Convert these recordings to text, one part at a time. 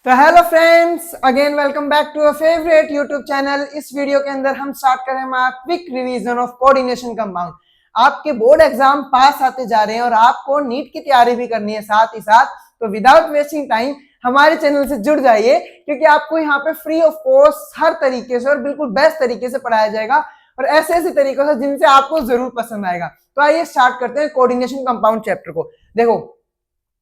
तो hello friends, again welcome back to a favourite YouTube channel. इस video के अंदर हम स्टार्ट करें हमारा quick revision of coordination compound. आपके बोर्ड एग्जाम पास आते जा रहे हैं और आपको नीट की तैयारी भी करनी है साथ ही साथ। तो विदाउट वेस्टिंग टाइम हमारे चैनल से जुड़ जाइए, क्योंकि आपको यहाँ पे फ्री ऑफ कॉस्ट हर तरीके से और बिल्कुल बेस्ट तरीके से पढ़ाया जाएगा और ऐसे ऐसे तरीकों से जिनसे आपको जरूर पसंद आएगा। तो आइए स्टार्ट करते हैं कोऑर्डिनेशन कंपाउंड चैप्टर को। देखो,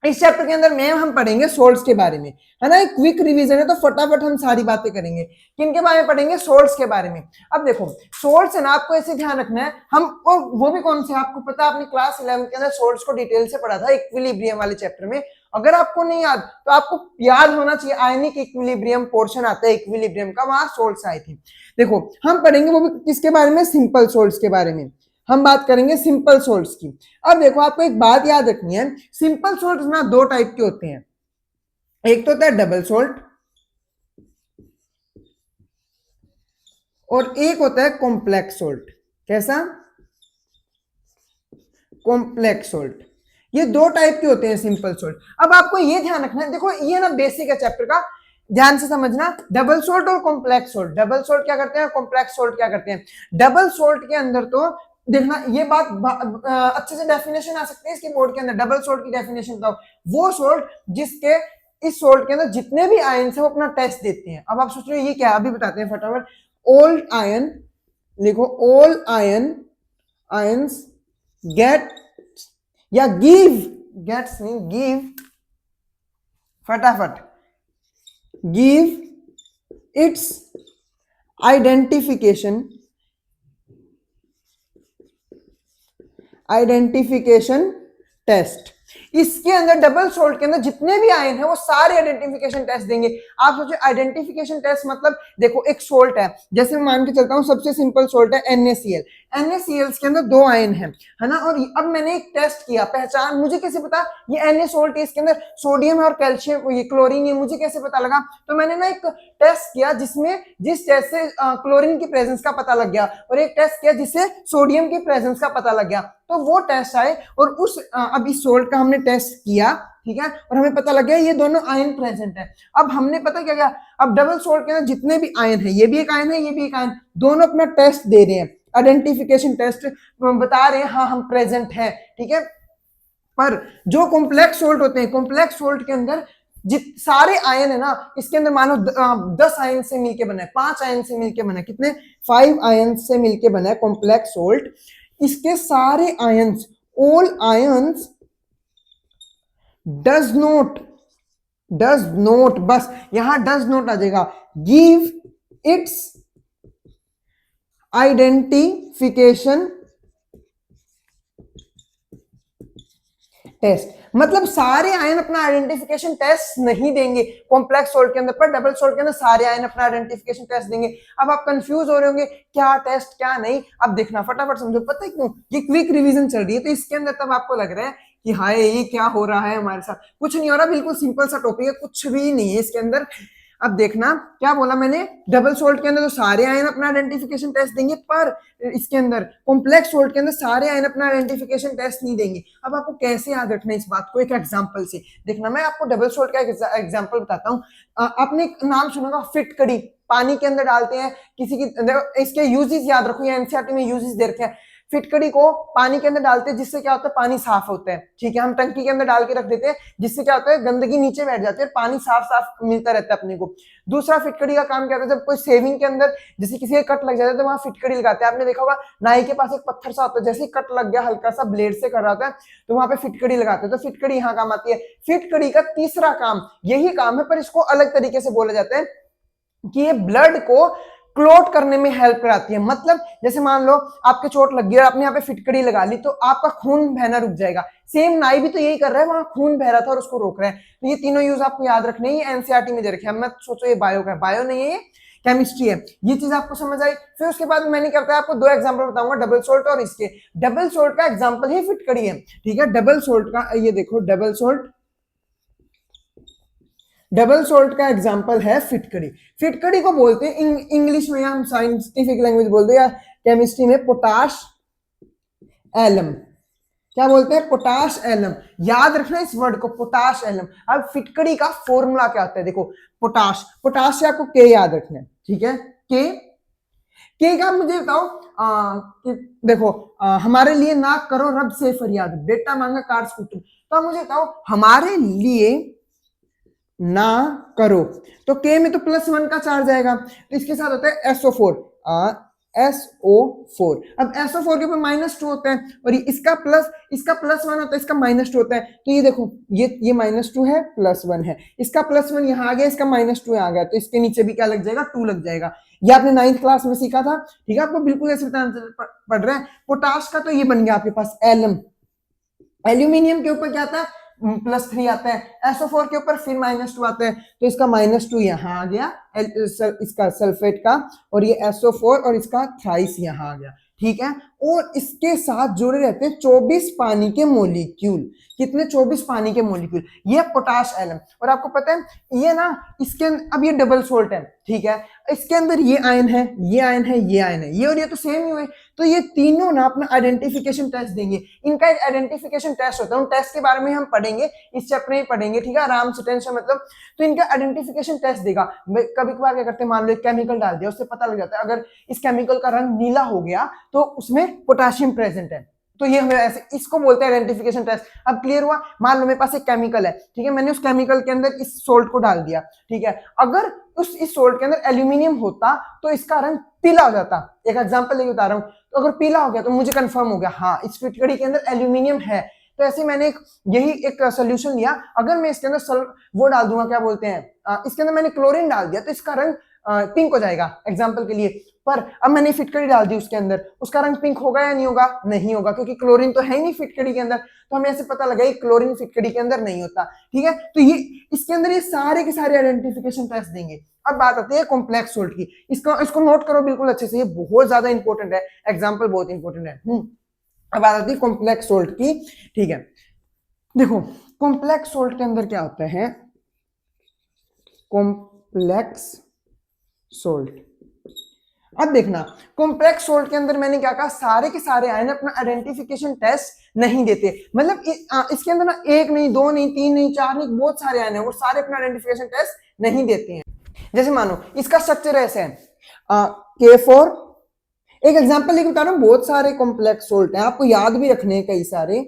इस चैप्टर के अंदर में हम पढ़ेंगे सोल्ट्स के बारे में, है ना। एक क्विक रिवीजन है तो फटाफट हम सारी बातें करेंगे। किन के बारे में पढ़ेंगे? सोल्ट्स के बारे में। अब देखो, सोल्ट्स है ना, आपको ऐसे ध्यान रखना है। हम वो भी कौन से, आपको पता है, आपने क्लास 11 के अंदर सोल्ट्स को डिटेल से पढ़ा था इक्विलिब्रियम वाले चैप्टर में। अगर आपको नहीं याद तो आपको याद होना चाहिए, आयनिक इक्विलिब्रियम पोर्शन आता है इक्विलिब्रियम का, वहां सोल्ट्स आई थी। देखो, हम पढ़ेंगे वो भी किसके बारे में? सिंपल सोल्ट्स के बारे में हम बात करेंगे, सिंपल सोल्ट्स की। अब देखो, आपको एक बात याद रखनी है, सिंपल सोल्ट्स ना दो टाइप के होते हैं। एक तो होता है डबल सोल्ट और एक होता है कॉम्प्लेक्स सोल्ट। कैसा? Complex salt. ये दो टाइप के होते हैं सिंपल सोल्ट। अब आपको ये ध्यान रखना है, देखो ये ना बेसिक है चैप्टर का, ध्यान से समझना। डबल सोल्ट और कॉम्प्लेक्स सोल्ट, डबल सोल्ट क्या करते हैं, कॉम्प्लेक्स सोल्ट क्या करते हैं। डबल सोल्ट के अंदर तो देखना, ये बात अच्छे से डेफिनेशन आ सकती है इसकी बोर्ड के अंदर। डबल सोल्ट की डेफिनेशन बताओ। वो सोल्ट जिसके, इस सोल्ट के अंदर जितने भी आयन है वो अपना टेस्ट देते हैं। अब आप सोच रहे हो ये क्या, अभी बताते हैं फटाफट। ऑल आयन, लिखो ऑल आयंस गेट या गिव, गेट्स नहीं, गिव, फटाफट, गिव इट्स आइडेंटिफिकेशन टेस्ट। इसके अंदर डबल सोल्ट के अंदर जितने भी आयन है वो सारे आइडेंटिफिकेशन टेस्ट देंगे। आप सोचिए आइडेंटिफिकेशन टेस्ट मतलब, देखो एक सोल्ट है, जैसे मैं मान के चलता हूं सबसे सिंपल सोल्ट है NaCl। NaCl के अंदर दो आयन है ना, और अब मैंने एक टेस्ट किया, पहचान, मुझे कैसे पता ये Na सोल्ट है, इसके अंदर सोडियम है और कैल्शियम, ये क्लोरीन है, मुझे कैसे पता लगा? तो मैंने ना एक टेस्ट किया जिसमें, जिस टेस्ट से क्लोरीन की प्रेजेंस का पता लग गया, और एक टेस्ट किया जिससे सोडियम की प्रेजेंस का पता लग गया। तो वो टेस्ट आए और उस अब इस सोल्ट का हमने टेस्ट किया, ठीक है, और हमें पता लग गया ये दोनों आयन प्रेजेंट है। अब हमने पता क्या किया, अब डबल सोल्ट के अंदर जितने भी आयन है, ये भी एक आयन है, ये भी एक आयन, दोनों अपना टेस्ट दे रहे हैं, आइडेंटिफिकेशन टेस्ट बता रहे हैं, हाँ हम प्रेजेंट है, ठीक है। पर जो कॉम्प्लेक्स सोल्ट होते हैं, कॉम्प्लेक्स सोल्ट के अंदर सारे आयन है ना, इसके अंदर मानो 10 आयन से मिलके बना है, 5 आयन से मिलके बना है, कितने? 5 आयन से मिलके बना है कॉम्प्लेक्स सोल्ट। इसके सारे ions, all ions does note, बस यहां डज नोट आ जाएगा, गिव इट्स आइडेंटिफिकेशन टेस्ट। मतलब सारे आयन अपना आइडेंटिफिकेशन टेस्ट नहीं देंगे कॉम्प्लेक्स सोल्ट के अंदर, पर डबल सोल्ट के अंदर सारे आयन अपना आइडेंटिफिकेशन टेस्ट देंगे। अब आप कंफ्यूज हो रहे होंगे क्या टेस्ट क्या नहीं। अब देखना, फटाफट समझो। पता है क्यों? ये क्विक रिवीजन चल रही है, तो इसके अंदर तब आपको लग रहा है कि हाय ये क्या हो रहा है हमारे साथ। कुछ नहीं हो रहा, बिल्कुल सिंपल सा टॉपिक है, कुछ भी नहीं है इसके अंदर। अब देखना क्या बोला मैंने, डबल सोल्ट के अंदर तो सारे आयन अपना आइडेंटिफिकेशन टेस्ट देंगे, पर इसके अंदर कॉम्प्लेक्स सोल्ट के अंदर सारे आयन अपना आइडेंटिफिकेशन टेस्ट नहीं देंगे। अब आपको कैसे याद रखना है इस बात को? एक एग्जांपल से देखना, मैं आपको डबल सोल्ट का एग्जांपल बताता हूँ। आपने एक नाम सुना होगा, फिटकड़ी, पानी के अंदर डालते हैं किसी की, इसके यूजेस याद रखो, ये एनसीईआरटी में यूजेस दे रखे हैं। फिटकड़ी को पानी के अंदर डालते हैं जिससे क्या होता है, पानी साफ होता है, ठीक है। हम टंकी के अंदर डाल के रख देते हैं जिससे क्या होता है, गंदगी नीचे बैठ जाती है, पानी साफ साफ मिलता रहता है अपने को। दूसरा फिटकड़ी का काम क्या होता है, जब कोई सेविंग के अंदर जैसे किसी का कट लग जाता है तो वहां फिटकड़ी लगाते हैं। आपने देखा होगा नाई के पास एक पत्थर सा होता है, जैसे ही कट लग गया हल्का सा ब्लेड से कर रहा होता है तो वहां पे फिटकड़ी लगाते हैं, तो फिटकड़ी यहाँ काम आती है। फिटकड़ी का तीसरा काम यही काम है, पर इसको अलग तरीके से बोला जाता है कि ये ब्लड को क्लोट करने में हेल्प कराती है। मतलब जैसे मान लो आपके चोट लग गई और आपने यहाँ पे फिटकड़ी लगा ली तो आपका खून बहना रुक जाएगा। सेम नाई भी तो यही कर रहा है, वहां खून बह रहा था और उसको रोक रहा है। तो ये तीनों यूज आपको याद रखने, ये एनसीईआरटी में दे रखे हैं। मत सोचो ये बायो का, बायो नहीं है, ये केमिस्ट्री है। ये चीज आपको समझ आई। फिर उसके बाद मैंने क्या बताया आपको, दो एग्जांपल बताऊंगा डबल सोल्ट और इसके। डबल सोल्ट का एग्जांपल ही फिटकड़ी है, ठीक है। डबल सोल्ट का ये देखो, डबल सोल्ट का एग्जांपल है फिटकड़ी। फिटकड़ी को बोलते हैं इंग्लिश में, हम साइंटिफिक लैंग्वेज बोलते हैं या केमिस्ट्री में, पोटाश एलम, क्या बोलते हैं, पोटाश एलम। याद रखना इस वर्ड को, पोटाश एलम। अब फिटकरी का फॉर्मूला क्या होता है, देखो पोटाश, पोटाश से आपको के याद रखना है, ठीक है। के का मुझे बताओ कि देखो हमारे लिए ना करो रब से फरियाद, बेटा मांगा कार स्कूटर। तो आप मुझे बताओ हमारे लिए ना करो, तो के में तो +1 का चार्ज आएगा, तो इसके साथ होता है SO4, SO4। अब SO4 के ऊपर -2 होता है, और इसका +1 होता है, इसका -2 होता है। तो ये देखो ये -2 है, +1 है, इसका +1 यहाँ आ गया, इसका -2 यहाँ आ गया, तो इसके नीचे भी क्या लग जाएगा, 2 लग जाएगा। ये आपने 9th क्लास में सीखा था, ठीक है, आपको बिल्कुल ऐसे पढ़ रहे हैं। पोटाश का तो ये बन गया आपके पास एलम। एल्यूमिनियम के ऊपर क्या आता है, +3 आता है। SO4 के ऊपर फिर -2 आता है, तो इसका -2 यहाँ आ गया, इसका सल्फेट का, और ये SO4 और इसका थ्राइस यहाँ आ गया, ठीक है। और इसके साथ जुड़े रहते हैं 24 पानी के मोलिक्यूल। कितने, 24 पानी के मोलिक्यूल, ये पोटाश एलम। और आपको पता है ये ना, इसके अब ये डबल सोल्ट है, ठीक है, इसके अंदर ये आयन है, ये आयन है, ये आयन है, ये और ये तो सेम ही हुए, तो ये तीनों ना अपना आइडेंटिफिकेशन टेस्ट देंगे। इनका एक आइडेंटिफिकेशन टेस्ट होता है, उन टेस्ट के बारे में हम पढ़ेंगे, इस चैप्टर में पढ़ेंगे, ठीक है, आराम से, टेंशन मतलब। तो इनका आइडेंटिफिकेशन टेस्ट देगा। कभी कभार क्या करते हैं, मान लो एक केमिकल डाल दिया, उससे पता लग जाता है अगर इस केमिकल का रंग नीला हो गया तो उसमें पोटेशियम प्रेजेंट है, तो ये हमें ऐसे, इसको बोलते हैं आइडेंटिफिकेशन टेस्ट। अब क्लियर हुआ, मान लो मेरे पास एक केमिकल है, ठीक है, मैंने उस केमिकल के अंदर इस सोल्ट को डाल दिया, ठीक है, अगर इस सोल्ट के अंदर एल्यूमिनियम होता तो इसका रंग पीला हो जाता। एक एग्जांपल लेके बता रहा हूं, तो अगर पीला हो गया तो मुझे कंफर्म हो गया हाँ इस फिटकड़ी के अंदर एल्यूमिनियम है। तो ऐसे मैंने यही एक सोल्यूशन लिया, अगर मैं इसके अंदर वो डाल दूंगा, क्या बोलते हैं, इसके अंदर मैंने क्लोरीन डाल दिया तो इसका रंग पिंक हो जाएगा एग्जाम्पल के लिए। पर अब मैंने फिटकड़ी डाल दी उसके अंदर, उसका रंग पिंक होगा या नहीं होगा, नहीं होगा, क्योंकि क्लोरीन तो है ही नहीं फिटकड़ी के अंदर। तो हमें ऐसे पता लगा क्लोरीन फिटकड़ी के अंदर नहीं होता, ठीक है। तो ये इसके अंदर ये सारे के सारे आइडेंटिफिकेशन टेस्ट देंगे। अब बात आती है कॉम्प्लेक्स सोल्ट की, इसको नोट करो बिल्कुल अच्छे से, ये बहुत ज्यादा इंपॉर्टेंट है, एग्जाम्पल बहुत इंपॉर्टेंट है। अब बात आती है कॉम्प्लेक्स सोल्ट की, ठीक है। देखो कॉम्प्लेक्स सोल्ट के अंदर क्या होता है, कॉम्प्लेक्स सोल्ट। अब देखना कॉम्प्लेक्स सोल्ट के अंदर मैंने क्या कहा, सारे के सारे आयन अपना आइडेंटिफिकेशन टेस्ट नहीं देते, मतलब इसके अंदर ना एक नहीं, दो नहीं, तीन नहीं, चार नहीं, बहुत सारे आयन है, वो सारे अपना आइडेंटिफिकेशन टेस्ट नहीं देते हैं। जैसे मानो इसका स्ट्रक्चर ऐसे है, K4, एक एग्जांपल लेके बता रहा हूं, बहुत सारे कॉम्प्लेक्स सोल्ट हैं, आपको याद भी रखने हैं कई सारे,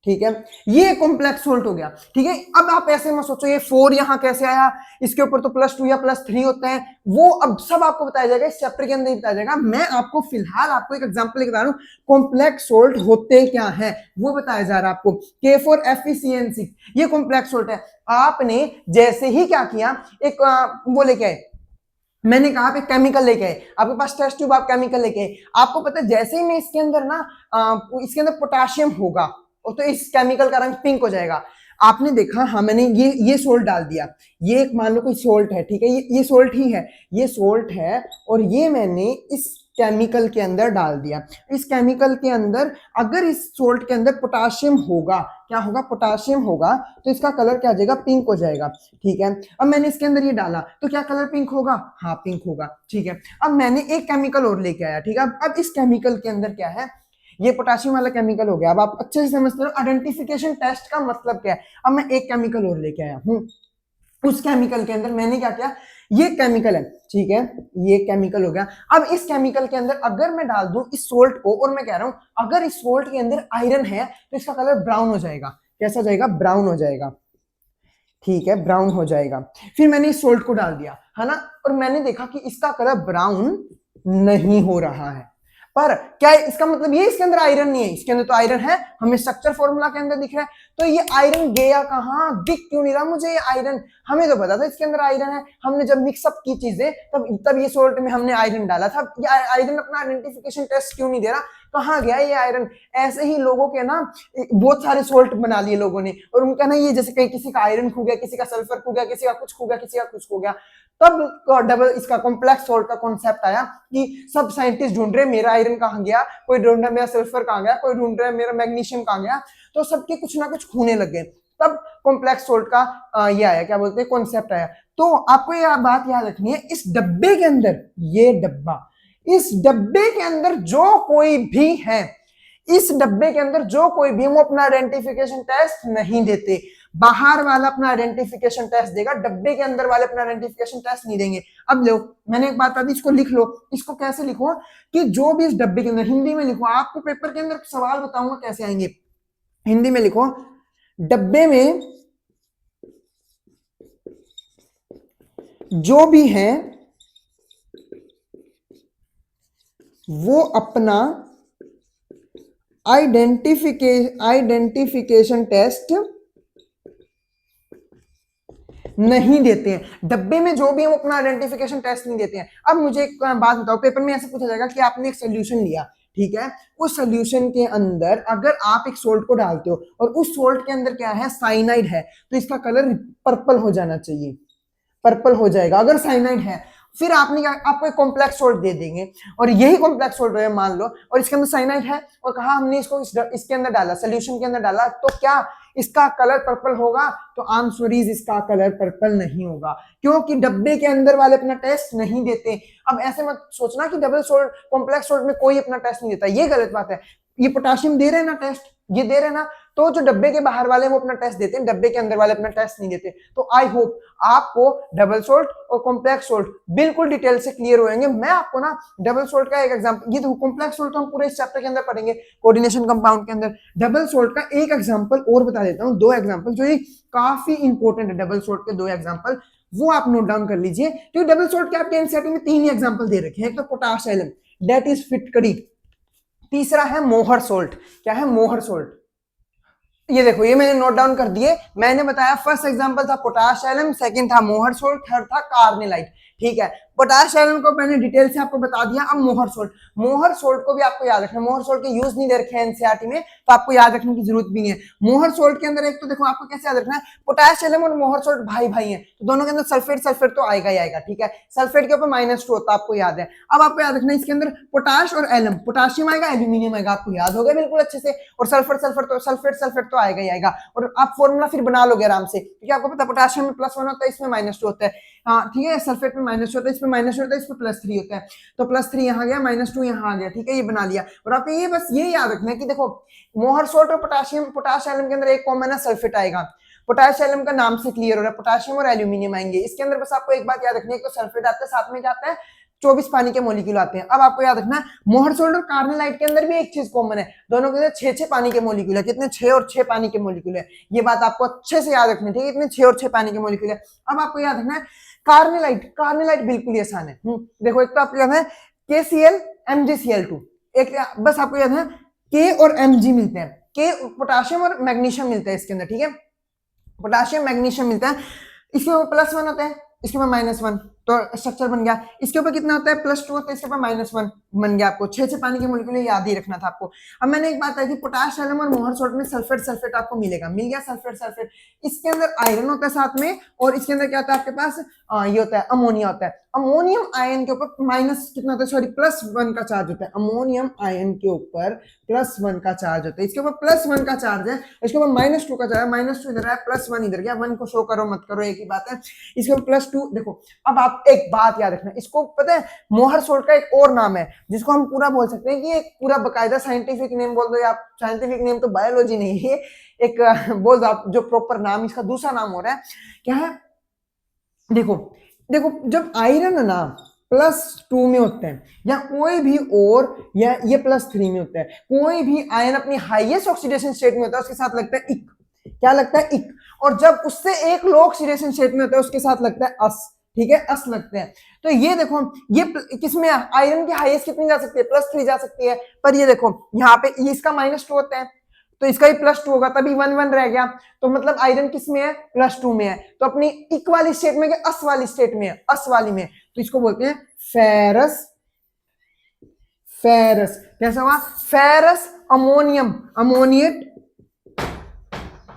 ठीक है। ये कॉम्प्लेक्स सोल्ट हो गया, ठीक है। अब आप ऐसे मत सोचो ये 4 यहां कैसे आया, इसके ऊपर तो +2 या +3 होता है, वो अब सब आपको बताया जाएगा, इस चैप्टर के अंदर ही बताया जाएगा। मैं आपको फिलहाल आपको एक एग्जांपल लेके बता रहा हूं, कॉम्प्लेक्स सोल्ट होते क्या है वो बताया जा रहा है आपको। K4FeCN6 ये कॉम्प्लेक्स सोल्ट है। आपने जैसे ही क्या किया, एक वो लेके आए, मैंने कहा आप एक केमिकल लेके आए, आपके पास टेस्ट ट्यूब, आप केमिकल लेके आए, आपको पता है जैसे ही मैं इसके अंदर ना इसके अंदर पोटेशियम होगा तो इस केमिकल का रंग पिंक हो जाएगा। आपने देखा, हाँ मैंने ये सोल्ट डाल दिया, ये एक मान लो कोई सोल्ट है, ठीक है, ये सोल्ट ही है, ये सोल्ट है, और ये मैंने इस केमिकल के अंदर डाल दिया। इस केमिकल के अंदर अगर इस सोल्ट के अंदर पोटेशियम होगा, क्या होगा, पोटेशियम होगा, तो इसका कलर क्या हो जाएगा, पिंक हो जाएगा, ठीक है। अब मैंने इसके अंदर ये डाला तो क्या कलर पिंक होगा, हाँ पिंक होगा, ठीक है। अब मैंने एक केमिकल और लेके आया, ठीक है। अब इस केमिकल के अंदर क्या है, ये पोटेशियम वाला केमिकल हो गया। अब आप अच्छे से समझते हो आइडेंटिफिकेशन टेस्ट का मतलब क्या है। अब मैं एक केमिकल और लेके आया हूं, उस केमिकल के अंदर मैंने क्या किया, ये केमिकल है, ठीक है, ये केमिकल हो गया। अब इस केमिकल के अंदर अगर मैं डाल दूं इस सोल्ट को, और मैं कह रहा हूं अगर इस सोल्ट के अंदर आयरन है तो इसका कलर ब्राउन हो जाएगा। कैसा हो जाएगा, ब्राउन हो जाएगा, ठीक है, ब्राउन हो जाएगा। फिर मैंने इस सोल्ट को डाल दिया, है ना, और मैंने देखा कि इसका कलर ब्राउन नहीं हो रहा है। पर क्या इसका मतलब ये इसके अंदर आयरन नहीं है, इसके अंदर तो आयरन है, हमें स्ट्रक्चर फॉर्मूला के अंदर दिख रहा है। तो ये आयरन गया कहां, दिख क्यों नहीं रहा मुझे ये आयरन, हमें तो पता था इसके अंदर आयरन है, हमने जब मिक्सअप की चीजें तब ये सोल्ट में हमने आयरन डाला था। ये आयरन अपना आइडेंटिफिकेशन टेस्ट क्यों नहीं दे रहा, कहां गया ये आयरन। ऐसे ही लोगों के ना बहुत सारे सोल्ट बना लिए लोगों ने, और उनका ना ये जैसे कहीं किसी का आयरन खो गया, किसी का सल्फर खो गया, किसी का कुछ खो गया, किसी का कुछ खो गया, तब डबल इसका कॉम्प्लेक्स सोल्ट का कॉन्सेप्ट आया कि सब साइंटिस्ट ढूंढ रहे मेरा आयरन कहां गया, कोई ढूंढ रहा है मेरा सल्फर कहां गया, कोई ढूंढ रहा है मेरा मैग्नीशियम कहां गया, तो सबके कुछ ना कुछ खोने लग गए। तब कॉम्प्लेक्स सोल्ट का ये आया, क्या बोलते हैं, कॉन्सेप्ट आया। तो आपको ये बात याद रखनी है, इस डब्बे के अंदर, ये डब्बा, इस डब्बे के अंदर जो कोई भी है, इस डब्बे के अंदर जो कोई भी वो अपना आइडेंटिफिकेशन टेस्ट नहीं देते। बाहर वाला अपना आइडेंटिफिकेशन टेस्ट देगा, डब्बे के अंदर वाले अपना आइडेंटिफिकेशन टेस्ट नहीं देंगे। अब लो, मैंने एक बात बता दी, इसको लिख लो। इसको कैसे लिखो कि जो भी इस डब्बे के अंदर, हिंदी में लिखो, आपको पेपर के अंदर सवाल बताऊंगा कैसे आएंगे। हिंदी में लिखो, डब्बे में जो भी है वो अपना आइडेंटिफिकेशन टेस्ट नहीं देते हैं। डब्बे में जो भी है वो अपना आइडेंटिफिकेशन टेस्ट नहीं देते हैं। अब मुझे एक बात बताओ, पेपर में ऐसे पूछा जाएगा कि आपने एक सोल्यूशन लिया, ठीक है, उस सोल्यूशन के अंदर अगर आप एक सोल्ट को डालते हो और उस सोल्ट के अंदर क्या है, साइनाइड है, तो इसका कलर पर्पल हो जाना चाहिए, पर्पल हो जाएगा अगर साइनाइड है। फिर आपने क्या, आपको एक कॉम्प्लेक्स सोल्ट दे देंगे और यही कॉम्प्लेक्स सोल्ट है मान लो, और इसके अंदर साइनाइड है और कहा हमने इसको इसके अंदर डाला, सोल्यूशन के अंदर डाला, तो क्या इसका कलर पर्पल होगा? तो आंसर इज इसका कलर पर्पल नहीं होगा, क्योंकि डब्बे के अंदर वाले अपना टेस्ट नहीं देते। अब ऐसे मत सोचना कि डबल सोल्ट, कॉम्प्लेक्स सोल्ट में कोई अपना टेस्ट नहीं देता, ये गलत बात है। ये पोटाशियम दे रहे हैं ना टेस्ट, ये दे रहे हैं ना, तो जो डब्बे के बाहर वाले वो अपना टेस्ट देते हैं, डब्बे के अंदर वाले अपना टेस्ट नहीं देते। तो आई होप आपको डबल सोल्ट और कॉम्प्लेक्स सोल्ट बिल्कुल डिटेल से क्लियर होंगे। मैं आपको ना डबल सोल्ट का एक एग्जांपल, ये देखो कॉम्प्लेक्स सोल्ट तो हम पूरे इस चैप्टर के अंदर पढ़ेंगे कोऑर्डिनेशन कंपाउंड के अंदर। डबल सोल्ट का एक एग्जांपल और बता देता हूं, दो एग्जांपल जो ये काफी इंपॉर्टेंट है, डबल सोल्ट के दो एग्जांपल, वो आप नोट डाउन कर लीजिए। क्योंकि डबल सोल्ट के आपके एनसीईआरटी में तीन ही एग्जांपल दे रखे हैं। एक तो पोटाश एलम, दैट इज फिटकरी। तीसरा है मोहर सोल्ट। क्या है? मोहर सोल्ट। ये देखो, ये मैंने नोट डाउन कर दिए। मैंने बताया फर्स्ट एग्जांपल था पोटाश एलम, सेकंड था मोहर सोल्ट, थर्ड था कार्नेलाइट। ठीक है, पोटाश एलम को मैंने डिटेल से आपको बता दिया। अब मोहर सोल्ट, मोहर सोल्ट को भी आपको याद रखना। मोहर सोल्ट के यूज नहीं दे रखे हैं एनसीईआरटी में, तो आपको याद रखने की जरूरत भी नहीं है। मोहर सोल्ट के अंदर एक तो देखो आपको कैसे याद रखना है, पोटाश एलम और मोहर सोल्ट भाई भाई हैं, तो दोनों के अंदर सल्फेट सल्फेट तो आएगा ही आएगा। ठीक है, सल्फेट के ऊपर -2 होता है, आपको याद है। अब आपको याद रखना है इसके अंदर पोटाश और एलम, पोटाशियम आएगा, एल्यूमिनियम आएगा, आपको याद होगा बिल्कुल अच्छे से। और सल्फर सल्फर तो सल्फेट सल्फेट तो आएगा ही आएगा। और आप फॉर्मूला फिर बना लोगे आराम से, क्योंकि आपको पता है पोटाशियम में +1 होता है, इसमें -2 होता है। हाँ ठीक है, सल्फेट में -2 होता है, इसमें -2 होता है, इसमें +3 होता है। तो +3 यहाँ गया, -2 यहाँ आ गया। ठीक है, ये बना लिया। और आपको ये बस ये याद रखना है कि देखो मोहर सोल्ट और पोटाशियम, पोटाश एलम के अंदर एक कॉमन है, सल्फेट आएगा। पोटाश एलम का नाम से क्लियर हो रहा है, पोटाशियम और एल्यूमिनियम आएंगे। इसके अंदर बस आपको एक बात याद रखनी है, तो सल्फेट आता है, साथ में जाता है 24 पानी के मॉलिक्यूल आते हैं। अब आपको याद रखना है मोहर सोल्ट और कार्नेलाइट के अंदर भी एक चीज कॉमन है, दोनों के अंदर 6-6 पानी के मॉलिक्यूल है। कितने? 6 और 6 पानी के मॉलिक्यूल है। ये बात आपको अच्छे से याद रखनी है, इतने 6 और 6 पानी के मॉलिक्यूल है। अब आपको याद रखना है कार्नेलाइट, कार्नेलाइट बिल्कुल आसान है। देखो एक तो आपको याद है KCl MgCl2, एक बस आपको याद है K और Mg मिलते हैं, K पोटाशियम और मैग्नीशियम मिलता है इसके अंदर। ठीक है, पोटाशियम मैग्नीशियम मिलता है, इसके ऊपर +1 होता है, इसके ऊपर -1, तो स्ट्रक्चर बन गया। इसके ऊपर कितना होता है? +2 होता है, इसके ऊपर -1 बन गया। आपको 6-6 पानी के मॉलिक्यूल याद ही रखना था आपको। अब मैंने एक बात बताई थी, पोटाश एलम और मोहर सोल्ट में सल्फेट सल्फेट आपको मिलेगा, मिल गया सल्फेट सल्फेट। इसके अंदर आयरन होता है साथ में, और इसके अंदर क्या होता है आपके पास, ये होता है अमोनिया होता है। अमोनियम आयन के ऊपर माइनस कितना होता है, सॉरी +1 का चार्ज होता है। अमोनियम आयन के ऊपर +1 का चार्ज होता है। इसके ऊपर +1 का चार्ज है, इसके ऊपर -2 का चार्ज है। -2 इधर है, +1 इधर गया। 1 को शो करो मत करो, एक ही बात है। इसके ऊपर +2। देखो अब आप एक बात याद रखना, इसको पता है मोहर सोल्ट का एक और नाम है जिसको हम पूरा बोल सकते हैं कि एक पूरा बकायदा साइंटिफिक नेम बोल दो, या साइंटिफिक नेम तो बायोलॉजी नहीं है, एक बोल दो आप जो प्रॉपर नाम, इसका दूसरा नाम हो रहा है, क्या है? देखो देखो, जब आयरन ना +2 में होते हैं, या कोई भी और, या ये +3 में होता है, कोई भी आयन अपनी हाईएस्ट ऑक्सीडेशन स्टेट में होता है, उसके साथ लगता है इक। क्या लगता है? इक। और जब उससे एक लो ऑक्सीडेशन स्टेट में होता है, उसके साथ लगता है अस। ठीक है, अस लगते हैं। तो ये देखो, ये किसमें आयरन की हाईएस्ट कितनी जा सकती है? +3 जा सकती है। पर ये देखो यहाँ पे ये इसका -2 होता है, तो इसका भी +2 होगा, तभी 1-1 रह गया। तो मतलब आयरन किस में है? +2 में है। तो अपनी इक वाली स्टेट में, अस वाली स्टेट में है, अस वाली में। तो इसको बोलते हैं फेरस। फेरस कैसा हुआ? Ferrous ammonium,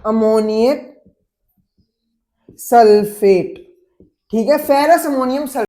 ammoniate sulphate. ठीक है, फेरस अमोनियम सल्फेट।